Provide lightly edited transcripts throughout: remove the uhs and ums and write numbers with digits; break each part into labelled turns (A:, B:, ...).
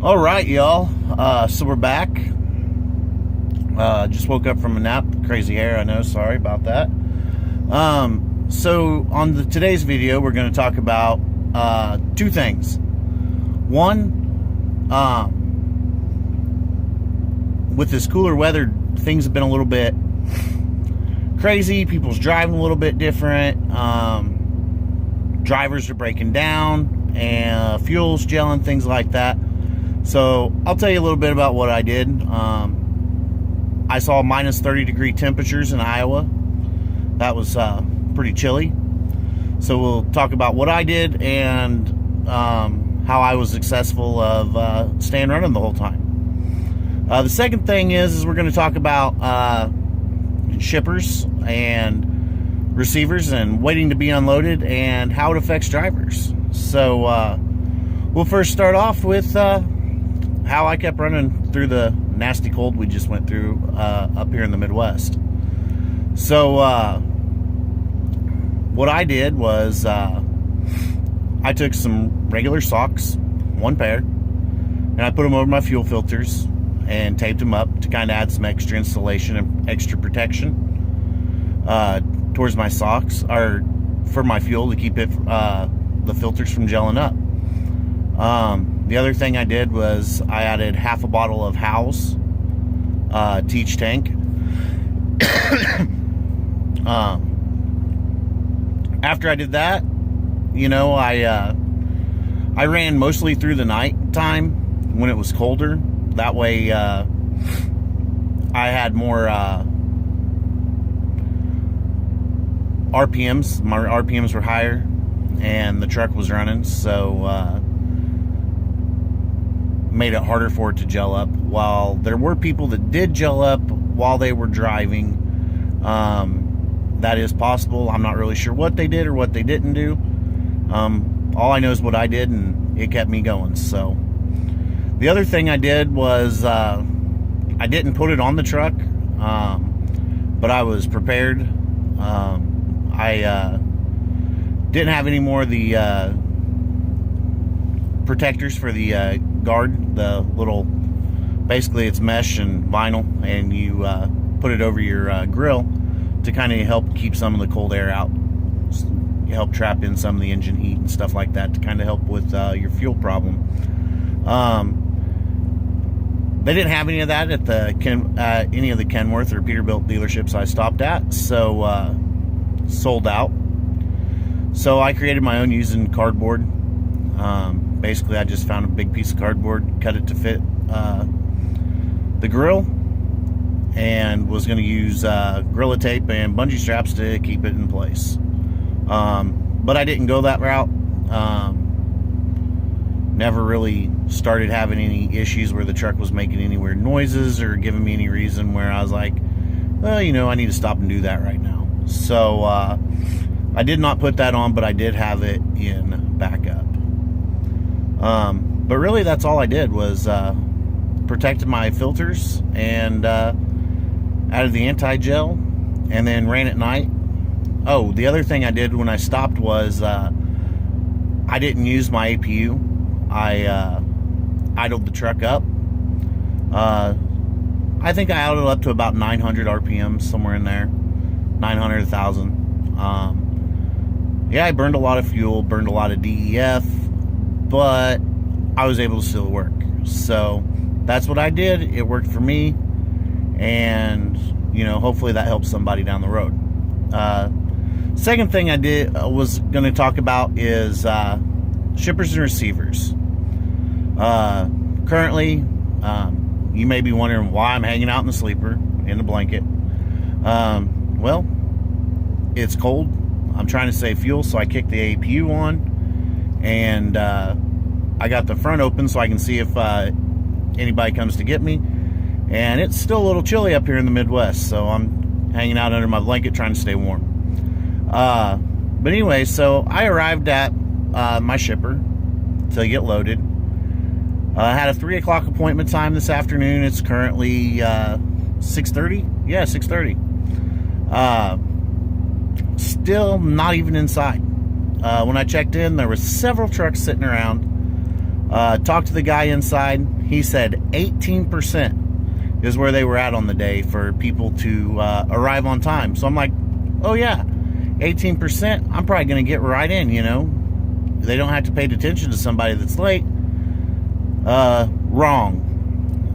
A: All right, y'all. So we're back. Just woke up from a nap. Crazy hair, I know. Sorry about that. So on today's video, we're going to talk about two things. One, with this cooler weather, things have been a little bit crazy. People's driving a little bit different. Drivers are breaking down, and fuel's gelling, things like that. So I'll tell you a little bit about what I did. I saw minus 30 degree temperatures in Iowa. That was pretty chilly. So we'll talk about what I did and how I was successful of staying running the whole time. The second thing is we're going to talk about shippers and receivers and waiting to be unloaded and how it affects drivers. So we'll first start off with how I kept running through the nasty cold we just went through up here in the Midwest. So what I did was I took some regular socks, one pair, and I put them over my fuel filters and taped them up to kind of add some extra insulation and extra protection towards my socks, or for my fuel, to keep it the filters from gelling up. The other thing I did was I added half a bottle of Howes to each tank. After I did that, you know, I ran mostly through the night time when it was colder. That way I had more RPMs. My RPMs were higher and the truck was running, so made it harder for it to gel up. While there were people that did gel up while they were driving, that is possible. I'm not really sure what they did or what they didn't do. All I know is what I did, and it kept me going. So the other thing I did was I didn't put it on the truck, but I was prepared. I didn't have any more of the protectors for the guard, the little, basically it's mesh and vinyl, and you put it over your grill to kind of help keep some of the cold air out, help trap in some of the engine heat and stuff like that, to kind of help with your fuel problem. They didn't have any of that at the any of the Kenworth or Peterbilt dealerships I stopped at, so sold out. So I created my own using cardboard. Basically, I just found a big piece of cardboard, cut it to fit the grill, and was going to use Gorilla Tape and bungee straps to keep it in place. But I didn't go that route. Never really started having any issues where the truck was making any weird noises or giving me any reason where I was like, well, you know, I need to stop and do that right now. So I did not put that on, but I did have it in backup. But really, that's all I did was protected my filters and added the anti-gel, and then ran at night. Oh, the other thing I did when I stopped was I didn't use my APU. I idled the truck up. I think I idled up to about 900 RPM, somewhere in there, 900, 1,000. Yeah, I burned a lot of fuel, burned a lot of DEF, but I was able to still work. So that's what I did. It worked for me, and you know, hopefully that helps somebody down the road. Second thing I did was going to talk about is shippers and receivers. Currently, you may be wondering why I'm hanging out in the sleeper in the blanket. Well, it's cold. I'm trying to save fuel, so I kicked the APU on, and I got the front open so I can see if anybody comes to get me. And it's still a little chilly up here in the Midwest, so I'm hanging out under my blanket trying to stay warm. But anyway, so I arrived at my shipper to get loaded. I had a 3 o'clock appointment time this afternoon. It's currently 6:30. Yeah, 6:30. Still not even inside. When I checked in, there were several trucks sitting around. Talked to the guy inside. He said 18% is where they were at on the day for people to arrive on time. So I'm like, oh yeah, 18%. I'm probably going to get right in, you know. They don't have to pay attention to somebody that's late. Wrong.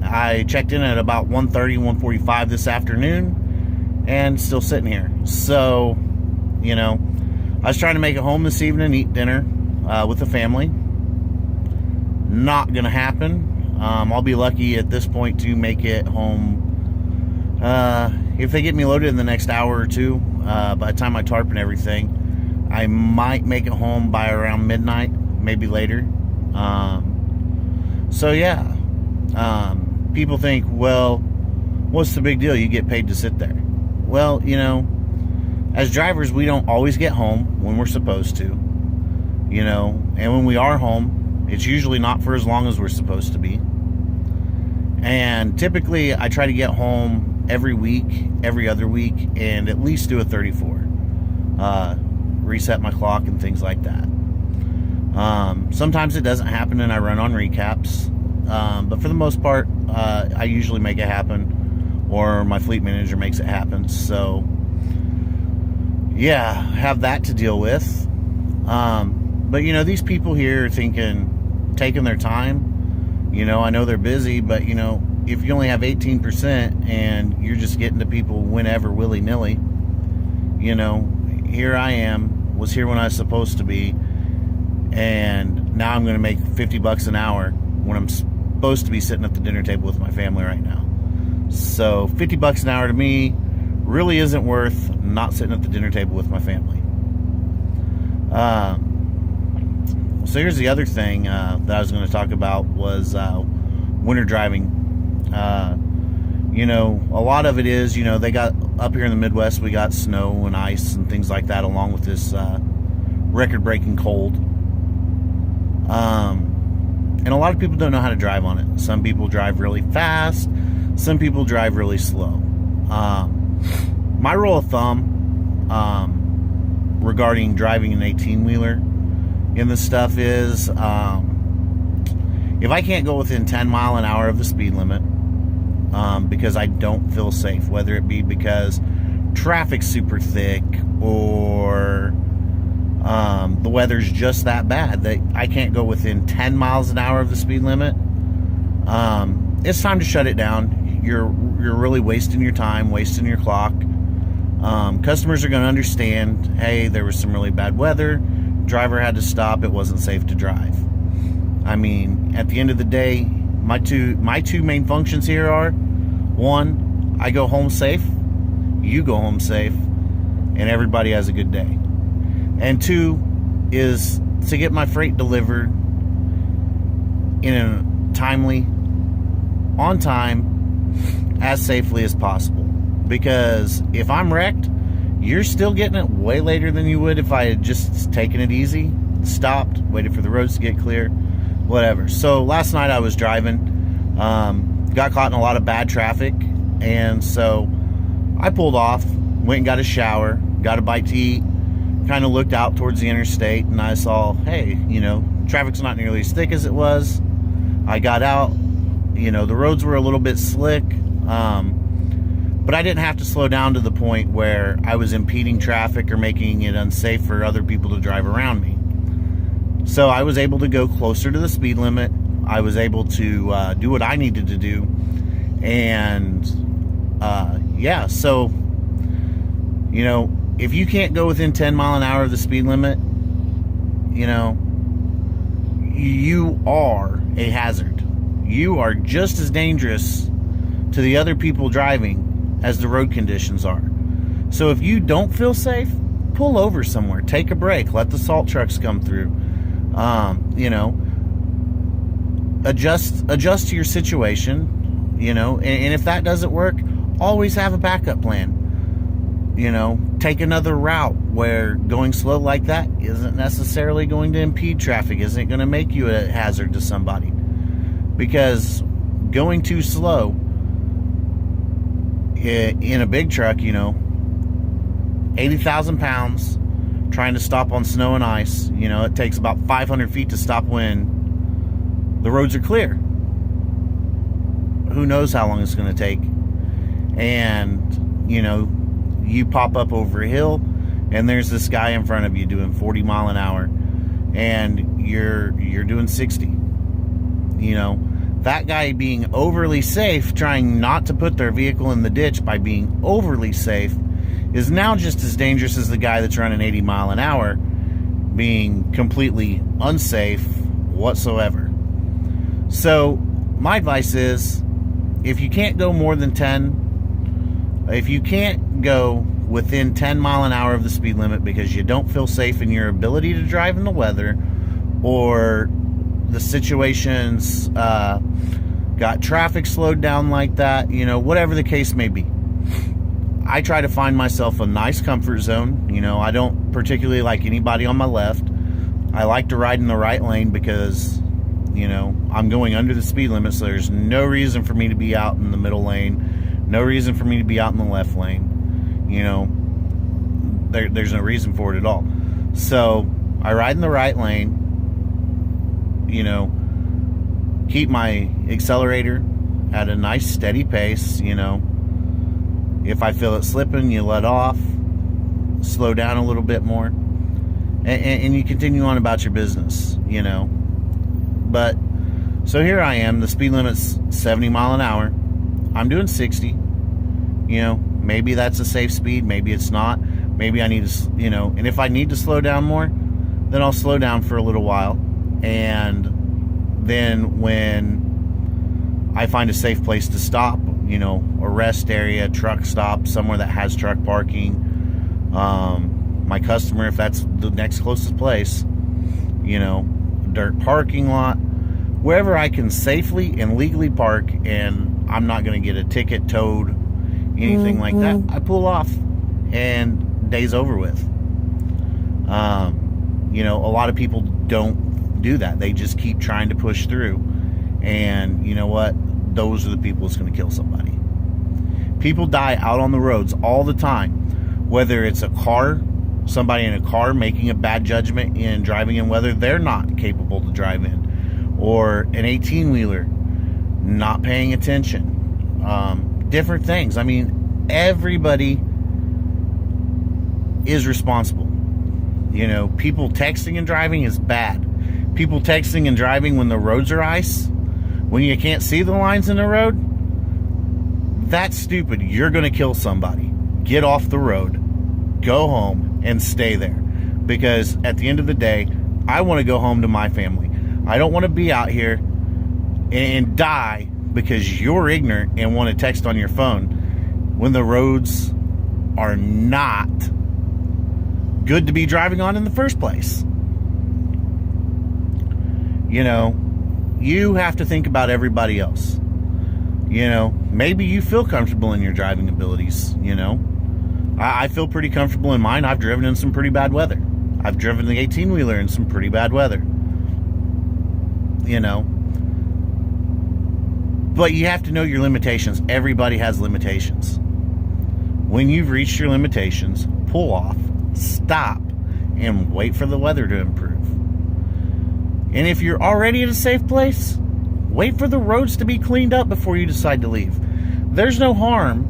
A: I checked in at about 1:30, 1:45 this afternoon, and still sitting here. So, you know, I was trying to make it home this evening, eat dinner with the family. Not gonna happen. I'll be lucky at this point to make it home. If they get me loaded in the next hour or two, by the time I tarp and everything, I might make it home by around midnight, maybe later. So yeah, people think, well, what's the big deal? You get paid to sit there. Well, you know, as drivers, we don't always get home when we're supposed to, you know, and when we are home, it's usually not for as long as we're supposed to be. And typically, I try to get home every week, every other week, and at least do a 34. Reset my clock and things like that. Sometimes it doesn't happen and I run on recaps. But for the most part, I usually make it happen, or my fleet manager makes it happen. So, yeah, have that to deal with. But, you know, these people here are taking their time. You know, I know they're busy, but, you know, if you only have 18% and you're just getting to people whenever, willy-nilly, you know, here I am, was here when I was supposed to be, and now I'm going to make $50 an hour when I'm supposed to be sitting at the dinner table with my family right now. So $50 an hour to me really isn't worth not sitting at the dinner table with my family. So here's the other thing that I was going to talk about was winter driving. You know, a lot of it is, you know, they got up here in the Midwest, we got snow and ice and things like that, along with this record-breaking cold. And a lot of people don't know how to drive on it. Some people drive really fast. Some people drive really slow. My rule of thumb regarding driving an 18-wheeler in this stuff is if I can't go within 10 mile an hour of the speed limit because I don't feel safe, whether it be because traffic's super thick or the weather's just that bad that I can't go within 10 miles an hour of the speed limit, it's time to shut it down. You're really wasting your time, wasting your clock. Customers are going to understand, hey, there was some really bad weather, driver had to stop, it wasn't safe to drive. I mean, at the end of the day, my two main functions here are, one, I go home safe, you go home safe, and everybody has a good day. And two is to get my freight delivered in a timely, on time, as safely as possible. Because if I'm wrecked, you're still getting it way later than you would if I had just taken it easy, stopped, waited for the roads to get clear, whatever. So last night I was driving, got caught in a lot of bad traffic, and so I pulled off, went and got a shower, got a bite to eat, kind of looked out towards the interstate, and I saw, hey, you know, traffic's not nearly as thick as it was. I got out, you know, the roads were a little bit slick, but I didn't have to slow down to the point where I was impeding traffic or making it unsafe for other people to drive around me. So I was able to go closer to the speed limit. I was able to do what I needed to do. And yeah, so, you know, if you can't go within 10 mile an hour of the speed limit, you know, you are a hazard. You are just as dangerous to the other people driving as the road conditions are. So if you don't feel safe, pull over somewhere, take a break, let the salt trucks come through. You know, adjust to your situation, you know, and if that doesn't work, always have a backup plan. You know, take another route where going slow like that isn't necessarily going to impede traffic, isn't going to make you a hazard to somebody. Because going too slow in a big truck, you know, 80,000 pounds, trying to stop on snow and ice, you know, it takes about 500 feet to stop when the roads are clear. Who knows how long it's going to take? And, you pop up over a hill, and there's this guy in front of you doing 40 mile an hour, and you're doing 60. That guy being overly safe, trying not to put their vehicle in the ditch by being overly safe, is now just as dangerous as the guy that's running 80 mile an hour, being completely unsafe whatsoever. So my advice is, if you can't go more than 10, if you can't go within 10 mile an hour of the speed limit because you don't feel safe in your ability to drive in the weather, or the situation's got traffic slowed down like that, whatever the case may be, I try to find myself a nice comfort zone. I don't particularly like anybody on my left. I like to ride in the right lane because, I'm going under the speed limit, so there's no reason for me to be out in the middle lane, no reason for me to be out in the left lane. There's no reason for it at all. So I ride in the right lane, keep my accelerator at a nice steady pace. If I feel it slipping, you let off, slow down a little bit more, and you continue on about your business. But so here I am, the speed limit's 70 mile an hour, I'm doing 60. Maybe that's a safe speed, maybe it's not, maybe I need to, and if I need to slow down more, then I'll slow down for a little while, and then when I find a safe place to stop, a rest area, truck stop, somewhere that has truck parking, my customer, if that's the next closest place, dirt parking lot, wherever I can safely and legally park, and I'm not going to get a ticket, towed, anything like that, I pull off, and day's over with. A lot of people don't do that. They just keep trying to push through, and you know what? Those are the people that's going to kill somebody. People die out on the roads all the time, whether it's somebody in a car making a bad judgment in driving in weather they're not capable to drive in, or an 18-wheeler not paying attention, different things. I mean, everybody is responsible. People texting and driving is bad. People texting and driving when the roads are ice, when you can't see the lines in the road, that's stupid. You're going to kill somebody. Get off the road, go home, and stay there. Because at the end of the day, I want to go home to my family. I don't want to be out here and die because you're ignorant and want to text on your phone when the roads are not good to be driving on in the first place. You have to think about everybody else. Maybe you feel comfortable in your driving abilities. I feel pretty comfortable in mine. I've driven in some pretty bad weather. I've driven the 18-wheeler in some pretty bad weather. But you have to know your limitations. Everybody has limitations. When you've reached your limitations, pull off, stop, and wait for the weather to improve. And if you're already at a safe place, wait for the roads to be cleaned up before you decide to leave. There's no harm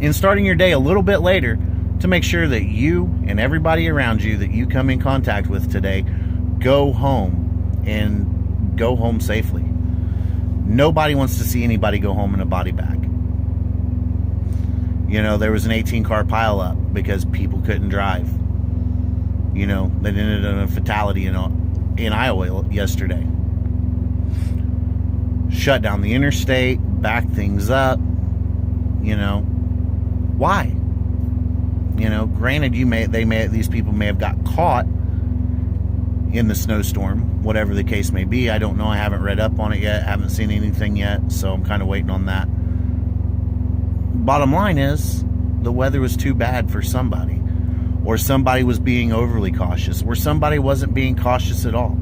A: in starting your day a little bit later to make sure that you and everybody around you that you come in contact with today go home, and go home safely. Nobody wants to see anybody go home in a body bag. There was an 18-car pileup because people couldn't drive. That ended in a fatality in Iowa yesterday. Shut down the interstate, back things up. Why? Granted, these people may have got caught in the snowstorm, whatever the case may be. I don't know. I haven't read up on it yet. Haven't seen anything yet, so I'm kind of waiting on that. Bottom line is, the weather was too bad for somebody, or somebody was being overly cautious, or somebody wasn't being cautious at all.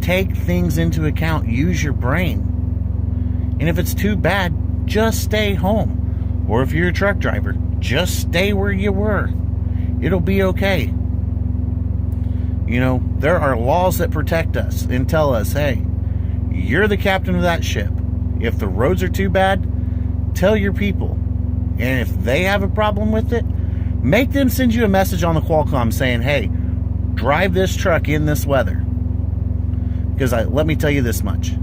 A: Take things into account. Use your brain. And if it's too bad, just stay home. Or if you're a truck driver, just stay where you were. It'll be okay. You know, there are laws that protect us and tell us, hey, you're the captain of that ship. If the roads are too bad, tell your people. And if they have a problem with it, make them send you a message on the Qualcomm saying, hey, drive this truck in this weather. Because let me tell you this much.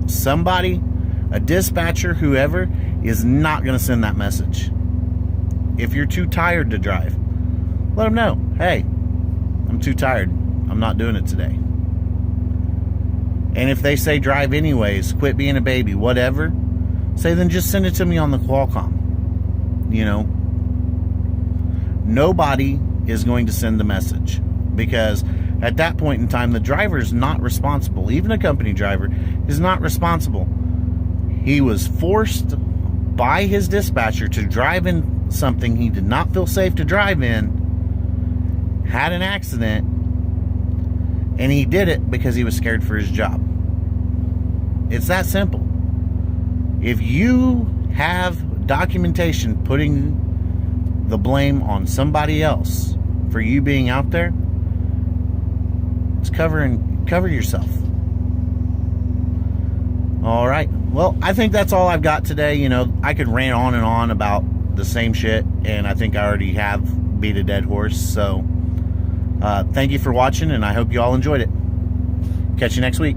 A: Somebody, a dispatcher, whoever, is not going to send that message. If you're too tired to drive, let them know, hey, I'm too tired. I'm not doing it today. And if they say drive anyways, quit being a baby, whatever, say then just send it to me on the Qualcomm. You know, nobody is going to send the message, because at that point in time, the driver is not responsible. Even a company driver is not responsible. He was forced by his dispatcher to drive in something he did not feel safe to drive in, had an accident, and he did it because he was scared for his job. It's that simple. If you have documentation putting the blame on somebody else for you being out there, it's cover yourself. All right. Well, I think that's all I've got today. You know, I could rant on and on about the same shit, and I think I already have beat a dead horse. So, thank you for watching, and I hope you all enjoyed it. Catch you next week.